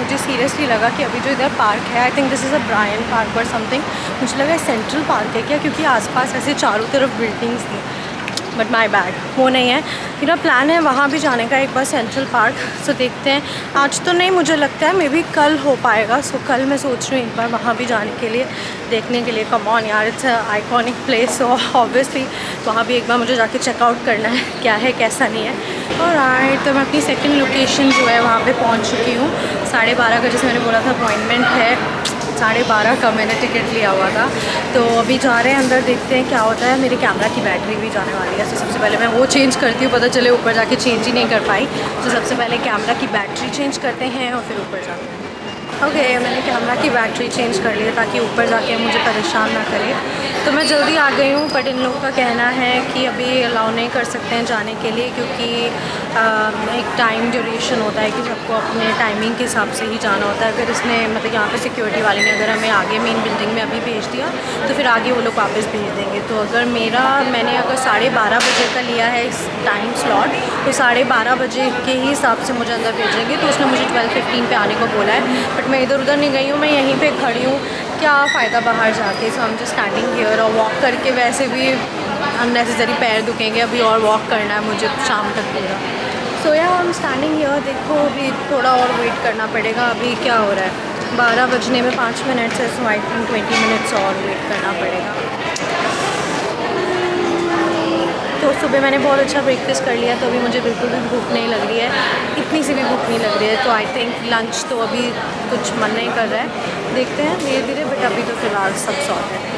मुझे सीरियसली लगा कि अभी जो इधर पार्क है, I think this is a Bryant park और समथिंग, मुझे लगा सेंट्रल पार्क है क्या, क्योंकि आसपास ऐसे चारों तरफ बिल्डिंग्स थी। बट माई बैड, वो नहीं है। मेरा प्लान है वहाँ भी जाने का एक बार, सेंट्रल पार्क। सो देखते हैं, आज तो नहीं मुझे लगता है, मे बी कल हो पाएगा। सो कल मैं सोच रही हूँ एक बार वहाँ भी जाने के लिए, देखने के लिए। कम ऑन यार, it's iconic place, so obviously वहाँ भी एक बार मुझे जाके चेकआउट करना है क्या है कैसा नहीं है। और राइट, तो मैं अपनी सेकंड लोकेशन जो है वहाँ पे पहुँच चुकी हूँ। 12:30 का जैसे मैंने बोला था अपॉइंटमेंट है, 12:30 का मैंने टिकट लिया हुआ था। तो अभी जा रहे हैं अंदर, देखते हैं क्या होता है। मेरे कैमरा की बैटरी भी जाने वाली है, तो सबसे पहले मैं वो चेंज करती हूँ, पता चले ऊपर जाके चेंज ही नहीं कर पाई। तो सबसे पहले कैमरा की बैटरी चेंज करते हैं और फिर ऊपर जाते हैं। ओके, मैंने कैमरा की बैटरी चेंज कर ली है ताकि ऊपर जाके मुझे परेशान ना करे। तो मैं जल्दी आ गई हूँ, बट इन लोगों का कहना है कि अभी अलाउ नहीं कर सकते हैं जाने के लिए, क्योंकि एक टाइम ड्यूरेशन होता है कि सबको अपने टाइमिंग के हिसाब से ही जाना होता है। अगर इसने मतलब यहाँ पे सिक्योरिटी वाले ने अगर हमें आगे मेन बिल्डिंग में अभी भेज दिया तो फिर आगे वो लोग वापस भेज देंगे। तो अगर मैंने अगर 12:30 बजे का लिया है इस टाइम स्लॉट, तो 12:30 बजे के ही हिसाब से मुझे अंदर भेजेंगे। तो उसने मुझे 12:15 पे आने को बोला है, बट मैं इधर उधर नहीं गई हूँ, मैं यहीं पे खड़ी हूँ। क्या फ़ायदा बाहर जाके। सो हम जस्ट स्टैंडिंग हियर, और वॉक करके वैसे भी अननेसेसरी पैर दुखेंगे, अभी और वॉक करना है मुझे शाम तक पूरा। सो या हम स्टैंडिंग हियर, देखो अभी थोड़ा और वेट करना पड़ेगा। अभी क्या हो रहा है, 12 बजने में 5 मिनट्स है, सो आई थिंक 20 मिनट्स और वेट करना पड़ेगा। तो सुबह मैंने बहुत अच्छा ब्रेकफास्ट कर लिया, तो अभी मुझे बिल्कुल भी भूख नहीं लग रही है, इतनी सी भी भूख नहीं लग रही है। तो आई थिंक लंच तो अभी कुछ मन नहीं कर रहा है, देखते हैं धीरे धीरे, बट अभी तो फ़िलहाल सब सॉर्ट है।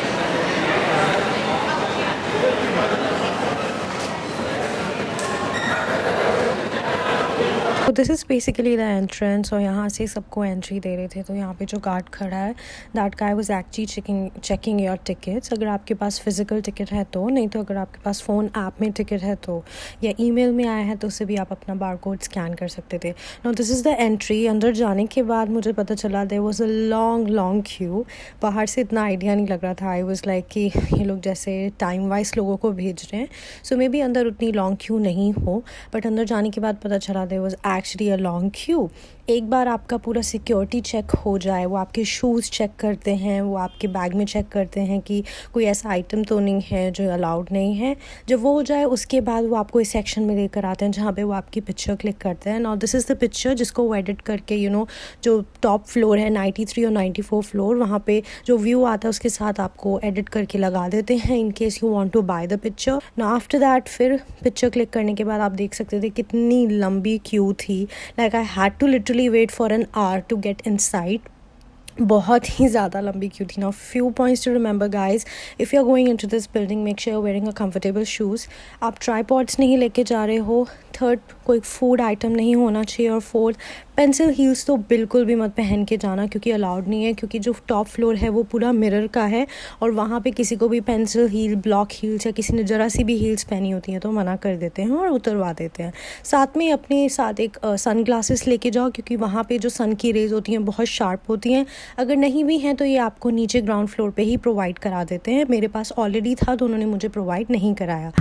तो this is basically the entrance, और यहाँ से सबको एंट्री दे रहे थे। तो यहाँ पे जो गार्ड खड़ा है, that guy was actually checking your tickets, अगर आपके पास फिजिकल टिकट है तो, नहीं तो अगर आपके पास फ़ोन ऐप में टिकट है तो, या ईमेल में आया है तो उससे भी आप अपना बारकोड स्कैन कर सकते थे। No, this is the entry. अंदर जाने के बाद मुझे पता चला there was a long queue. बाहर से इतना आइडिया नहीं लग रहा था, आई वाज लाइक कि ये लोग जैसे टाइम वाइज लोगों को भेज रहे हैं, सो मे बी अंदर उतनी लॉन्ग क्यू नहीं हो। बट अंदर जाने के बाद पता चला there was actually a long queue. एक बार आपका पूरा सिक्योरिटी चेक हो जाए, वो आपके शूज़ चेक करते हैं, वो आपके बैग में चेक करते हैं कि कोई ऐसा आइटम तो नहीं है जो अलाउड नहीं है। जब वो हो जाए उसके बाद वो आपको इस सेक्शन में लेकर आते हैं जहाँ पे वो आपकी पिक्चर क्लिक करते हैं। Now this is the picture जिसको वो एडिट करके जो टॉप फ्लोर है 93 और 94 फ्लोर, वहाँ पे जो व्यू आता है उसके साथ आपको एडिट करके लगा देते हैं in case you want to buy the picture. Now after that फिर पिक्चर क्लिक करने के बाद आप देख सकते थे कितनी लंबी क्यू थी। Like I had to literally wait for an hour to get inside. बहुत ही ज़्यादा लंबी क्यू थी। ना few points to remember guys, if you are going into this building, make sure you are wearing a comfortable shoes. आप tripods नहीं लेके जा रहे हो। थर्ड, कोई फूड आइटम नहीं होना चाहिए। और फोर्थ, पेंसिल हील्स तो बिल्कुल भी मत पहन के जाना, क्योंकि अलाउड नहीं है, क्योंकि जो टॉप फ्लोर है वो पूरा मिरर का है, और वहाँ पे किसी को भी पेंसिल हील, ब्लॉक हील्स या किसी ने ज़रा सी भी हील्स पहनी होती हैं तो मना कर देते हैं और उतरवा देते हैं। साथ में अपने साथ एक सन ग्लासेस लेके जाओ, क्योंकि वहाँ पे जो सन की रेज होती हैं बहुत शार्प होती हैं। अगर नहीं भी हैं तो ये आपको नीचे ग्राउंड फ्लोर पे ही प्रोवाइड करा देते हैं। मेरे पास ऑलरेडी था तो उन्होंने मुझे प्रोवाइड नहीं कराया।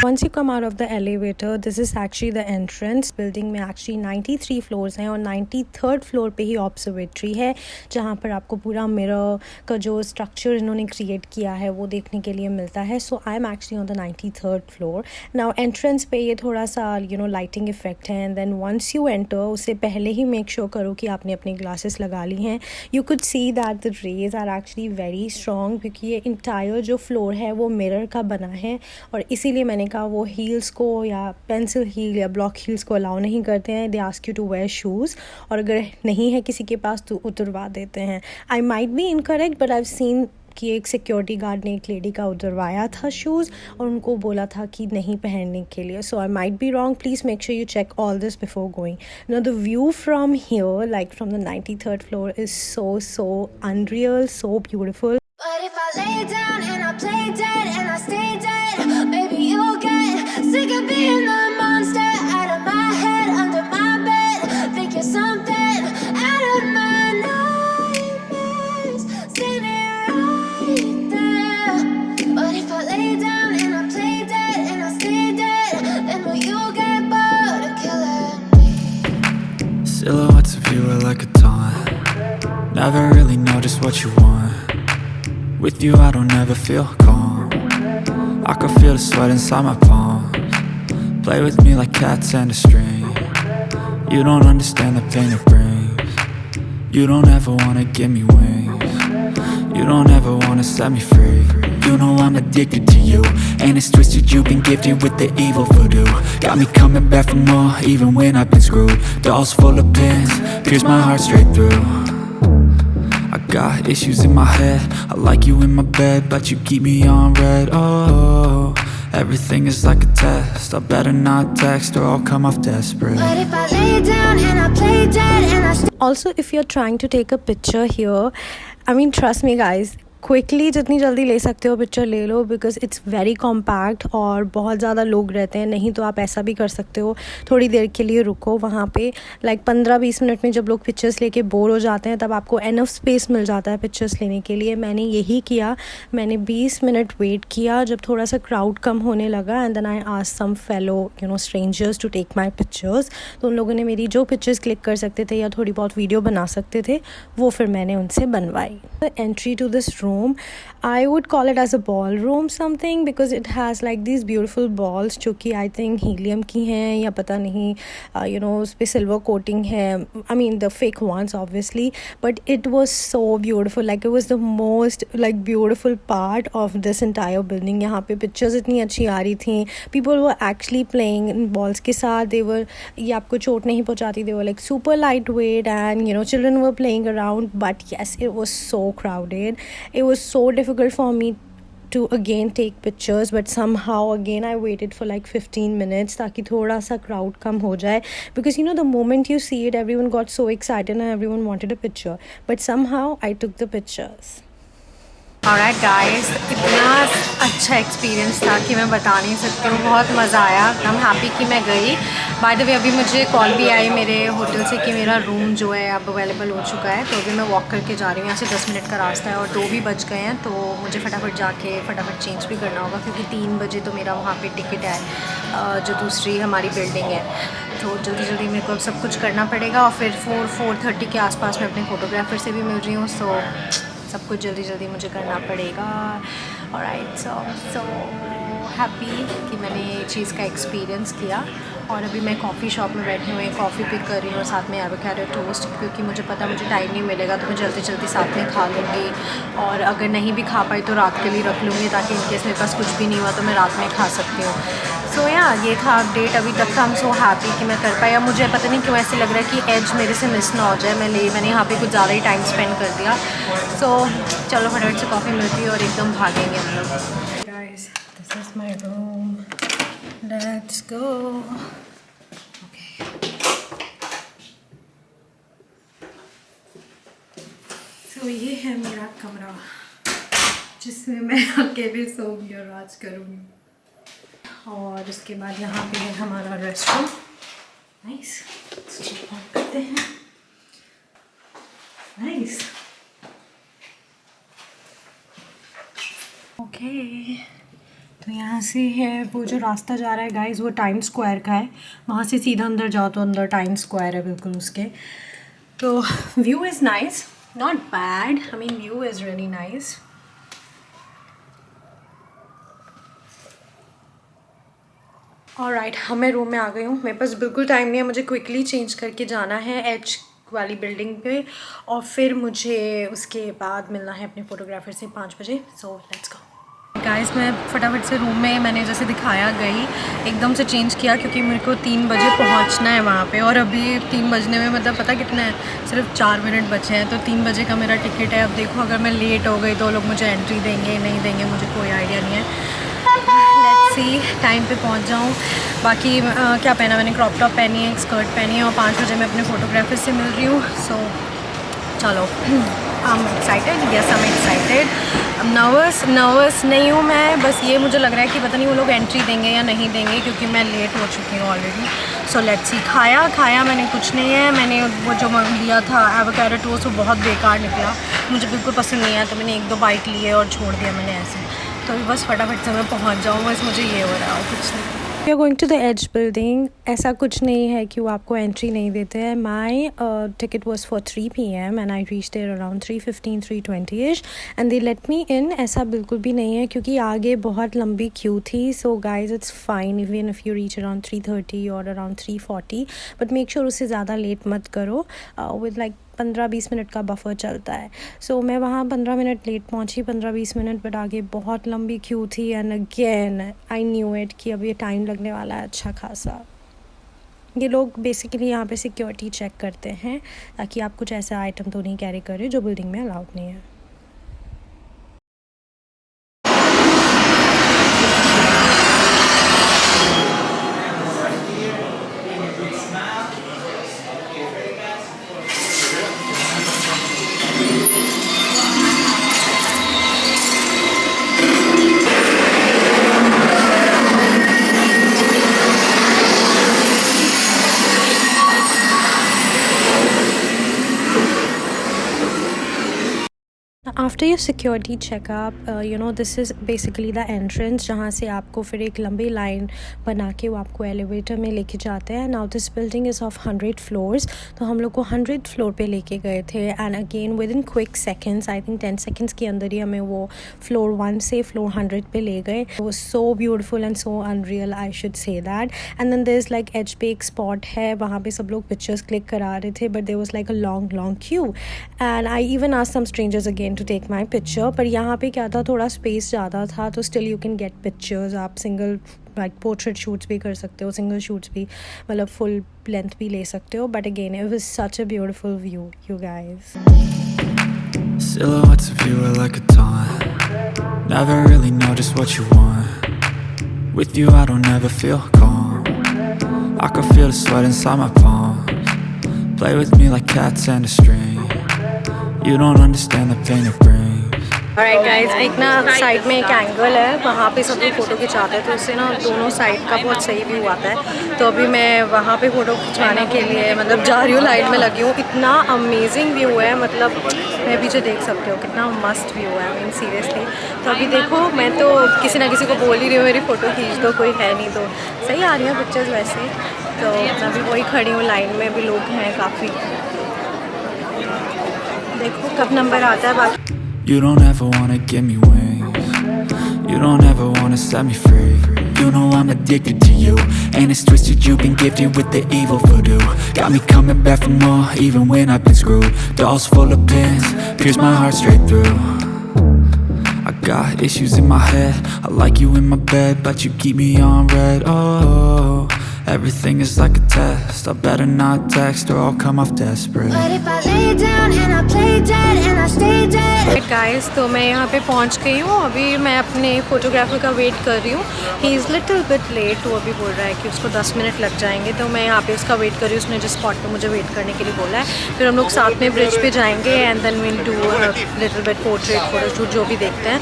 Once you come out of the elevator, this is actually the entrance. Building में actually 93 फ्लोर्स हैं और 93rd फ्लोर पे ही ऑब्जर्वेटरी है, जहाँ पर आपको पूरा मिरर का जो स्ट्रक्चर इन्होंने क्रिएट किया है वो देखने के लिए मिलता है। So I am actually on the 93rd floor. Now entrance पे ये थोड़ा सा लाइटिंग इफेक्ट है, and then once you enter उससे पहले ही मेक श्योर करो कि आपने अपने ग्लासेस लगा ली हैं। You could see that the rays are actually very strong, क्योंकि ये इंटायर जो फ्लोर है वो मिरर का बना है, और इसीलिए मैंने कहा वो हील्स को या पेंसिल हील या ब्लॉक हील्स को अलाउ नहीं करते हैं। They ask you to wear shoes, और अगर नहीं है किसी के पास तो उतरवा देते हैं। आई might be incorrect, but I have seen कि एक सिक्योरिटी गार्ड ने एक लेडी का उतरवाया था शूज़ और उनको बोला था कि नहीं पहनने के लिए। So I might be wrong, please make sure you check all this before going. Now the view from here, like from the 93rd floor, is so unreal, so beautiful. But if I lay down and I play dead and I stay dead, maybe you'll get never really know just what you want. With you I don't ever feel calm. I can feel the sweat inside my palms. Play with me like cats and a string. You don't understand the pain it brings. You don't ever wanna give me wings. You don't ever wanna set me free. You know I'm addicted to you, and it's twisted, you've been gifted with the evil voodoo. Got me coming back for more, even when I've been screwed. Dolls full of pins, pierce my heart straight through. I got issues in my head, I like you in my bed, but you keep me on red. Oh, everything is like a test, I better not text or I'll come off desperate. But if I lay down and I play dead and I Also, if you're trying to take a picture here, I mean, trust me guys, quickly जितनी जल्दी ले सकते हो picture ले लो, because it's very compact और बहुत ज़्यादा लोग रहते हैं. नहीं तो आप ऐसा भी कर सकते हो, थोड़ी देर के लिए रुको वहाँ पे, लाइक 15-20 मिनट में जब लोग पिक्चर्स लेके बोर हो जाते हैं तब आपको एनफ स्पेस मिल जाता है पिक्चर्स लेने के लिए. मैंने यही किया, मैंने 20 मिनट वेट किया जब थोड़ा सा क्राउड कम होने लगा, and then I asked some fellow strangers to take my pictures. तो उन लोगों ने मेरी जो पिक्चर्स क्लिक कर सकते थे या थोड़ी बहुत वीडियो बना सकते थे वो फिर मैंने उनसे बनवाई. Entry to this room, I would call it as a ballroom something because it has like these beautiful balls जो कि I think helium की हैं या पता नहीं, उस पे silver coating है. I mean the fake ones obviously, but it was so beautiful, like it was the most like beautiful part of this entire building. यहाँ पे pictures इतनी अच्छी आ रही थी, people were actually playing balls के साथ, they were, ये आपको चोट नहीं पहुँचाती, they were like super lightweight and children were playing around. But yes, it was so crowded, it was so difficult for me to again take pictures, but somehow again I waited for like 15 minutes ताकि थोड़ा सा crowd कम हो जाए, because the moment you see it everyone got so excited and everyone wanted a picture, but somehow I took the pictures. Alright guys, इतना अच्छा experience था कि मैं बता नहीं सकती हूँ. बहुत मज़ा आया, आई एम हैप्पी कि मैं गई. बाय द वे अभी मुझे कॉल भी आई मेरे होटल से कि मेरा रूम जो है अब अवेलेबल हो चुका है. तो अभी मैं वॉक करके जा रही हूँ, यहाँ से 10 मिनट का रास्ता है और 2 भी बज गए हैं. तो मुझे फटाफट जाके फटाफट चेंज भी करना होगा क्योंकि 3 बजे तो मेरा वहाँ पर टिकट है जो दूसरी हमारी बिल्डिंग है. तो जल्दी जल्दी मेरे को अब सब कुछ करना पड़ेगा और फिर 4-4:30 के आसपास मैं अपने फ़ोटोग्राफर से भी मिल रही हूँ. सो सब कुछ जल्दी जल्दी मुझे करना पड़ेगा. ऑलराइट, सो हैप्पी कि मैंने ये चीज़ का एक्सपीरियंस किया. और अभी मैं कॉफ़ी शॉप में बैठी हुई कॉफ़ी पिक कर रही हूँ और साथ में एवोकाडो टोस्ट, क्योंकि मुझे पता मुझे टाइम नहीं मिलेगा तो मैं जल्दी जल्दी साथ में खा लूँगी. और अगर नहीं भी खा पाई तो रात के लिए रख लूँगी ताकि इनकेस मेरे पास कुछ भी नहीं हुआ तो मैं रात में खा सकती हूँ. सो ये था अपडेट अभी तक का. हम सो हैप्पी कि मैं कर पाई. अब मुझे पता नहीं क्यों ऐसे लग रहा है कि एज मेरे से मिस ना हो जाए. मैंने यहाँ पे कुछ ज़्यादा ही टाइम स्पेंड कर दिया. सो चलो फटाफट से कॉफ़ी मिलती है और एकदम भागेंगे हम लोग. Guys, this is my room, let's go. तो ये है मेरा कमरा जिसमें मैं अकेले सोऊंगी और राज करूँगी. और उसके बाद यहाँ पे है हमारा रेस्टरूम. नाइस, ऑन करते हैं. Nice, okay. तो यहाँ से है वो जो रास्ता जा रहा है गाइस, वो टाइम स्क्वायर का है. वहाँ से सीधा अंदर जाओ तो अंदर टाइम स्क्वायर है बिल्कुल उसके. तो view is nice, not bad. I mean view is really nice. Alright, हाँ मैं रूम में आ गई हूँ. मेरे पास बिल्कुल टाइम नहीं है, मुझे क्विकली चेंज करके जाना है एच वाली बिल्डिंग पे और फिर मुझे उसके बाद मिलना है अपने फ़ोटोग्राफर से 5 बजे. सो लेट्स गो. गाइस, मैं फटाफट से रूम में मैंने जैसे दिखाया गई, एकदम से चेंज किया क्योंकि मेरे को 3 बजे पहुंचना है वहाँ पे. और अभी 3 बजने में मतलब पता कितना है, सिर्फ 4 मिनट बचे हैं. तो 3 बजे का मेरा टिकट है. अब देखो अगर मैं लेट हो गई तो लोग मुझे एंट्री देंगे नहीं देंगे, मुझे कोई आइडिया नहीं है. लेट्स सी, टाइम पे पहुंच जाऊं. बाकी क्या पहना मैंने, क्रॉप टॉप पहनी है, एक स्कर्ट पहनी है और 5 बजे मैं अपने फ़ोटोग्राफर से मिल रही हूँ. सो चलो, I am excited. Yes, I am excited. Nervous नहीं हूँ मैं, बस ये मुझे लग रहा है कि पता नहीं वो लोग एंट्री देंगे या नहीं देंगे क्योंकि मैं लेट हो चुकी हूँ ऑलरेडी. So let's see. खाया मैंने कुछ नहीं है. मैंने वो जो लिया था एवोकाडो टोस्ट वो बहुत बेकार निकला, मुझे बिल्कुल पसंद नहीं आया. तो मैंने 1-2 बाइट लिए और छोड़ दिया मैंने ऐसे. तो बस फटाफट से मैं पहुँच जाऊँ, बस मुझे ये हो रहा है और कुछ नहीं. We are going to the edge building. ऐसा कुछ नहीं है कि वो आपको एंट्री नहीं देते हैं। My ticket was for 3 PM and I reach there around 3:15 3:20 and they let me in. ऐसा बिल्कुल भी नहीं है क्योंकि आगे बहुत लंबी क्यू थी। So guys it's fine even if you reach around 3:30 और अराउंड 3:40, बट मेक श्योर उससे ज़्यादा लेट मत करो। विद लाइक 15-20 मिनट का बफर चलता है। सो मैं वहाँ 15 मिनट लेट पहुँची, 15-20 मिनट, बट आगे बहुत लंबी क्यू थी and again I knew it कि अब ये टाइम लगने वाला है अच्छा खासा। ये लोग बेसिकली यहाँ पे सिक्योरिटी चेक करते हैं ताकि आप कुछ ऐसा आइटम तो नहीं कैरी करें जो बिल्डिंग में अलाउड नहीं है। After your security checkup this is basically the entrance जहाँ से आपको फिर एक लंबी लाइन बना के वो आपको एलिवेटर में लेके जाते हैं। Now this building is of 100 floors, तो हम लोग को 100 फ्लोर पे लेके गए थे and again with in quick seconds, I think 10 seconds के अंदर ही हमें वो फ्लोर 1 से फ्लोर 100 पे ले गए। वो so beautiful and so unreal, I should say that. And then there is like edge पे एक स्पॉट है, वहाँ पे सब लोग पिक्चर्स क्लिक करा रहे थे, but there was like a long queue and I even asked some strangers again to take my picture. पर यहाँ पे क्या था, थोड़ा स्पेस ज़्यादा था, तो still you can get pictures. आप सिंगल लाइक पोर्ट्रेट शूट्स भी कर सकते हो, सिंगल शूट्स भी, मतलब फुल लेंथ भी ले सकते हो। But again it was such a beautiful view you guys. Silhouettes of you are like a taunt. Never really know just what you want. With you I don't ever feel calm. I can feel the sweat inside my palms. Play with me like cats and a string. You don't understand the pain it brings. Alright guys, एक ना side में एक angle है, वहाँ पे सब लोग photo खिंचाते हैं, तो उससे ना दोनों साइड का बहुत सही व्यू आता है। तो अभी मैं वहाँ पे फ़ोटो खिंचवाने के लिए मतलब जा रही हूँ, लाइन में लगी हूँ। इतना अमेजिंग व्यू है, मतलब मैं पीछे देख सकते हो कितना मस्त व्यू है, आई मीन सीरियसली। तो अभी देखो, मैं तो किसी ना किसी को बोल ही रही हूँ मेरी फ़ोटो खींच दो, कोई है नहीं, तो सही आ रही है पिक्चर्स वैसे। तो मैं अभी वही खड़ी हूँ लाइन में, भी लोग हैं काफ़ी। देखो कब नंबर आता है। बाकी You don't ever wanna give me wings. You don't ever wanna set me free. You know I'm addicted to you, and it's twisted, you've been gifted with the evil voodoo. Got me coming back for more, even when I've been screwed. Dolls full of pins, pierce my heart straight through. I got issues in my head, I like you in my bed, but you keep me on red. Oh, everything is like a test, I better not text or I'll come off desperate. But if I lay down and I play dead and I stay dead. Guys, तो मैं यहाँ पे पहुँच गई हूँ। अभी मैं अपने फोटोग्राफर का वेट कर रही हूँ। He is little bit late, तो अभी बोल रहा है कि उसको 10 मिनट लग जाएंगे, तो मैं यहाँ पे उसका वेट कर रही हूँ। उसने जिस स्पॉट पे मुझे वेट करने के लिए बोला है, फिर हम लोग साथ में ब्रिज पे जाएंगे and then will do little bit portrait photoshoot, जो भी देखते हैं।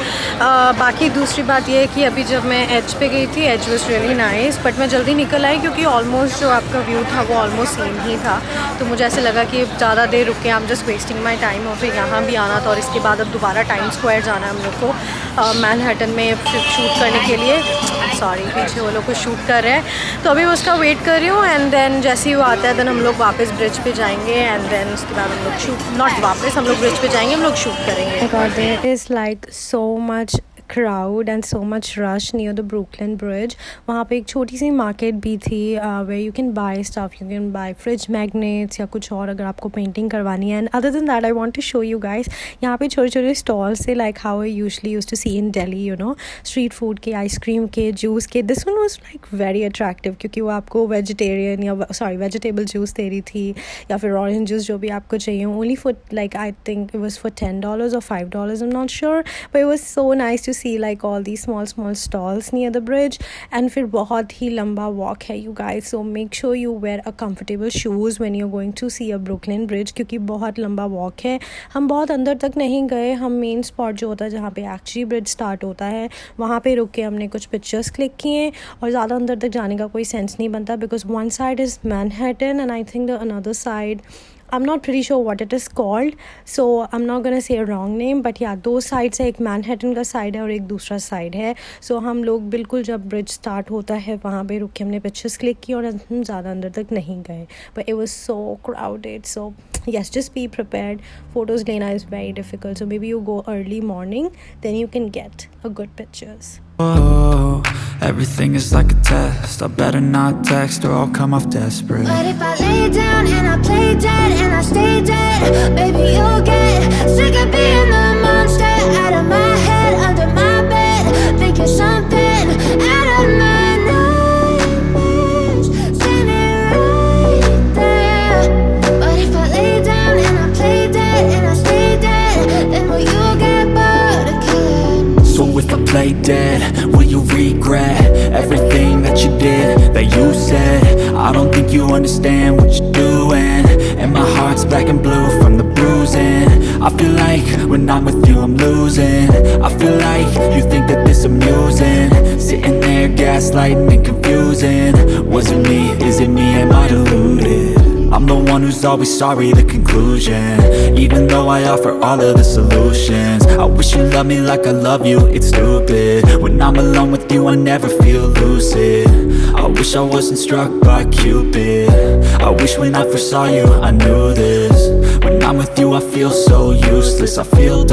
बाकी दूसरी बात ये है कि अभी जब मैं एज पे गई थी, edge was really nice, but मैं जल्दी निकल आई क्योंकि ऑलमोस्ट जो आपका व्यू था वो ऑलमोस्ट सेम ही था। तो मुझे ऐसे लगा कि ज़्यादा देर रुके, आई am just wasting my time, और फिर यहाँ भी आना था और इसके बाद अब दोबारा टाइम स्क्वायर जाना है हम लोग को मैनहट्टन में शूट करने के लिए। सॉरी, पीछे वो लोग को शूट कर रहे हैं, तो अभी उसका वेट कर रही हूँ। एंड देन जैसे ही वो आता है देन हम लोग वापस ब्रिज पे जाएंगे एंड देन उसके बाद हम लोग शूट, नॉट वापस, हम लोग ब्रिज पे जाएंगे, हम लोग शूट करेंगे। There is like so much crowd and so much rush near the Brooklyn Bridge. वहाँ पे एक छोटी सी मार्केट भी थी where you can buy stuff, you can buy fridge magnets या कुछ और अगर आपको पेंटिंग करवानी है। And other than that I want to show you guys, यहाँ पे छोटे छोटे स्टॉल्स से like how I usually used to see in Delhi, you know, street food के, आइसक्रीम के, जूस के। This one was like very attractive क्योंकि वो आपको वेजिटेरियन या वेजिटेबल जूस दे रही थी या फिर ऑरेंज जूस, जो भी आपको चाहिए, only for like I think it was for $10 or $5, I'm not sure, but it was so nice to see like all these small stalls near the bridge. And फिर बहुत ही लंबा walk है you guys, so make sure you wear a comfortable shoes when you're going to see a Brooklyn Bridge क्योंकि बहुत लंबा walk है। हम बहुत अंदर तक नहीं गए, हम मेन स्पॉट जो होता है जहाँ पे एक्चुअली ब्रिज स्टार्ट होता है वहाँ पे रुक के हमने कुछ पिक्चर्स क्लिक किए, और ज़्यादा अंदर तक जाने का कोई सेंस नहीं बनता because one side is Manhattan and I think the another side I'm not pretty sure what it is called, so I'm not gonna say a wrong name, but yeah, दो sides है, एक Manhattan का side है और एक दूसरा side है. So हम लोग बिल्कुल जब bridge start होता है वहाँ पे रुक के हमने pictures click की और हम ज़्यादा अंदर तक नहीं गए. But it was so crowded, so yes, just be prepared. Photos लेना is very difficult, so maybe you go early morning, then you can get a good pictures. Oh, everything is like a test. I better not text or I'll come off desperate. But if I lay down and I play dead and I stay dead, baby, you'll get sick of being the monster out of my head, under my bed, thinking something out of my nightmares, standing right there. But if I lay down and I play dead and I stay dead, then will you get bored of killing? So if I play dead, will you regret everything that you did, that you said? I don't think you understand what you're doing, and my heart's black and blue from the bruising. I feel like when I'm with you I'm losing. I feel like you think that this amusing, sitting there gaslighting and confusing. Was it me? Is it me? Am I deluded? I'm the one who's always sorry, the conclusion, even though I offer all of the solutions. I wish you loved me like I love you, it's stupid. When I'm alone with you I never feel lucid. I wish I wasn't struck by Cupid. I wish when I first saw you I knew this. When I'm with you I feel so useless, I feel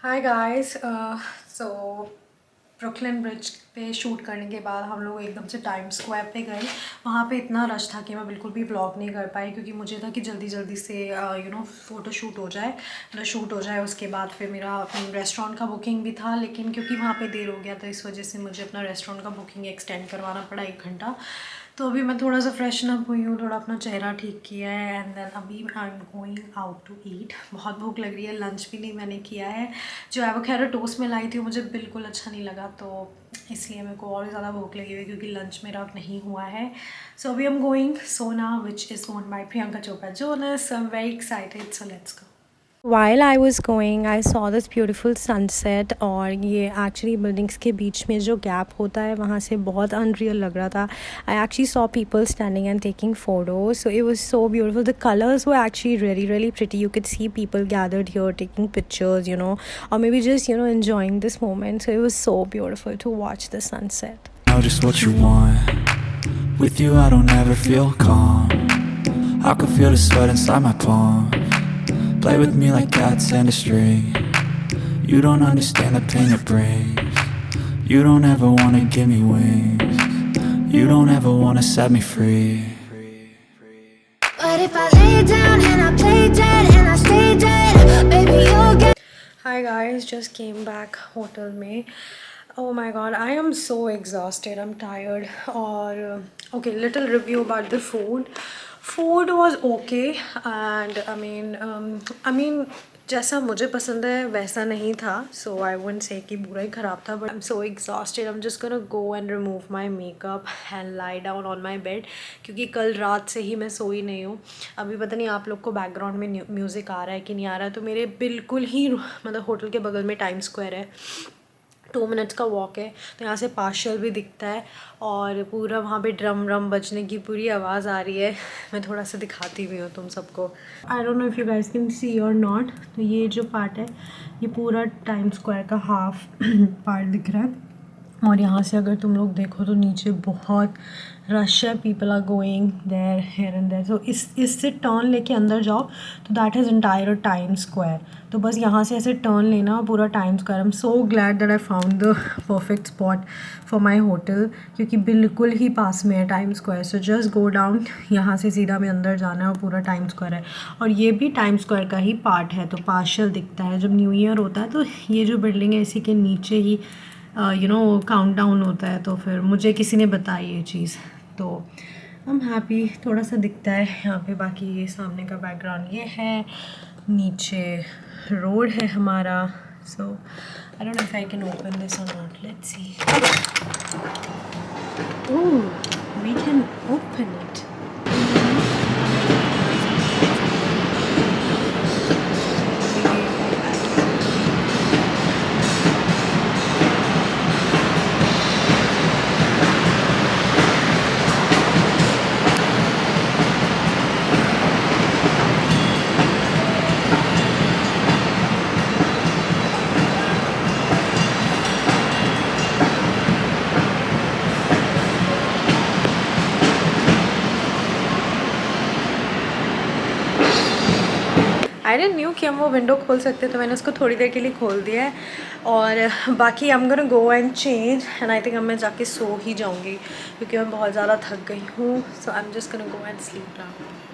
Hi guys, so Brooklyn bridge पे shoot करने के बाद हम लोग एकदम से time square पे गए. वहाँ पे इतना रश था कि मैं बिल्कुल भी ब्लॉग नहीं कर पाई, क्योंकि मुझे था कि जल्दी जल्दी से फ़ोटो शूट हो जाए, मतलब शूट हो जाए. उसके बाद फिर मेरा रेस्टोरेंट का बुकिंग भी था, लेकिन क्योंकि वहाँ पे देर हो गया तो इस वजह से मुझे अपना रेस्टोरेंट का बुकिंग एक्सटेंड करवाना पड़ा 1 घंटा. तो अभी मैं थोड़ा सा फ्रेशन अप हुई हूँ, थोड़ा अपना चेहरा ठीक किया है, एंड देन अभी I am going out to eat. बहुत भूख लग रही है, लंच भी नहीं मैंने किया है. जो एवोकाडो टोस्ट में लाई थी वो मुझे बिल्कुल अच्छा नहीं लगा, तो इसलिए मेरे को और ज़्यादा भूख लगी हुई, क्योंकि लंच मेरा नहीं हुआ है. सो अभी I am going Sona, which is own by Priyanka Chopra Jonas. I am very excited, so let's go. While I was going, I saw this beautiful sunset, और ये actually buildings के बीच में जो gap होता है वहाँ से बहुत unreal लग रहा था. I actually saw people standing and taking photos, so it was so beautiful. The colors were actually really really pretty. You could see people gathered here taking pictures, or maybe just enjoying this moment. So it was so beautiful to watch the sunset. know just what you want. With you I don't ever feel calm. I can feel the sweat inside my palms. Play with me like cats and a string. You don't understand the pain it brings. You don't ever wanna give me wings. You don't ever wanna set me free. But if I lay down and I play dead and I stay dead, baby, you'll get. Hi guys, just came back hotel में. Oh my god, I am so exhausted, I'm tired. और okay, little review about the food. Food was okay, and I mean जैसा मुझे पसंद है वैसा नहीं था, so I wouldn't say कि बुरा ही ख़राब था, but I'm so exhausted. I'm just gonna go and remove my makeup and lie down on my bed, क्योंकि कल रात से ही मैं सोई नहीं हूँ. अभी पता नहीं आप लोग को बैकग्राउंड में म्यूज़िक आ रहा है कि नहीं आ रहा है. तो मेरे बिल्कुल ही मतलब होटल के बगल में टाइम स्क्वायर है, 2 मिनट्स का वॉक है, तो यहाँ से पार्शियल भी दिखता है, और पूरा वहाँ पे ड्रम बजने की पूरी आवाज़ आ रही है. मैं थोड़ा सा दिखाती भी हूँ तुम सबको. आई don't know if you guys can see और नॉट. तो ये जो पार्ट है ये पूरा टाइम स्क्वायर का हाफ पार्ट दिख रहा है, और यहाँ से अगर तुम लोग देखो तो नीचे बहुत रश है. People are going there here and there. So इससे टर्न लेके अंदर जाओ तो that is entire Time Square. तो बस यहाँ से ऐसे टर्न लेना पूरा Time Square. I am so glad that I found the perfect spot for my hotel, क्योंकि बिल्कुल ही पास में है Time Square. So just go down, यहाँ से सीधा में अंदर जाना है और पूरा टाइम स्क्वायर है. और ये भी टाइम स्क्वायर का ही पार्ट है, तो पार्शियल दिखता है. जब न्यू ईयर होता है तो ये जो बिल्डिंग है इसी के नीचे ही काउंट डाउन होता है. तो फिर मुझे किसी ने बताई ये चीज़, तो आई एम हैप्पी. थोड़ा सा दिखता है यहाँ पे. बाकी ये सामने का बैकग्राउंड ये है, नीचे रोड है हमारा. So I don't know if I can open this और not. Let's see. Oh, we can open it. I didn't knew कि हम वो विंडो खोल सकते, तो मैंने उसको थोड़ी देर के लिए खोल दिया है। और बाकी I am gonna go and change and I think अब मैं जाके सो ही जाऊँगी क्योंकि मैं बहुत ज़्यादा थक गई हूँ। So I am just gonna go and sleep now.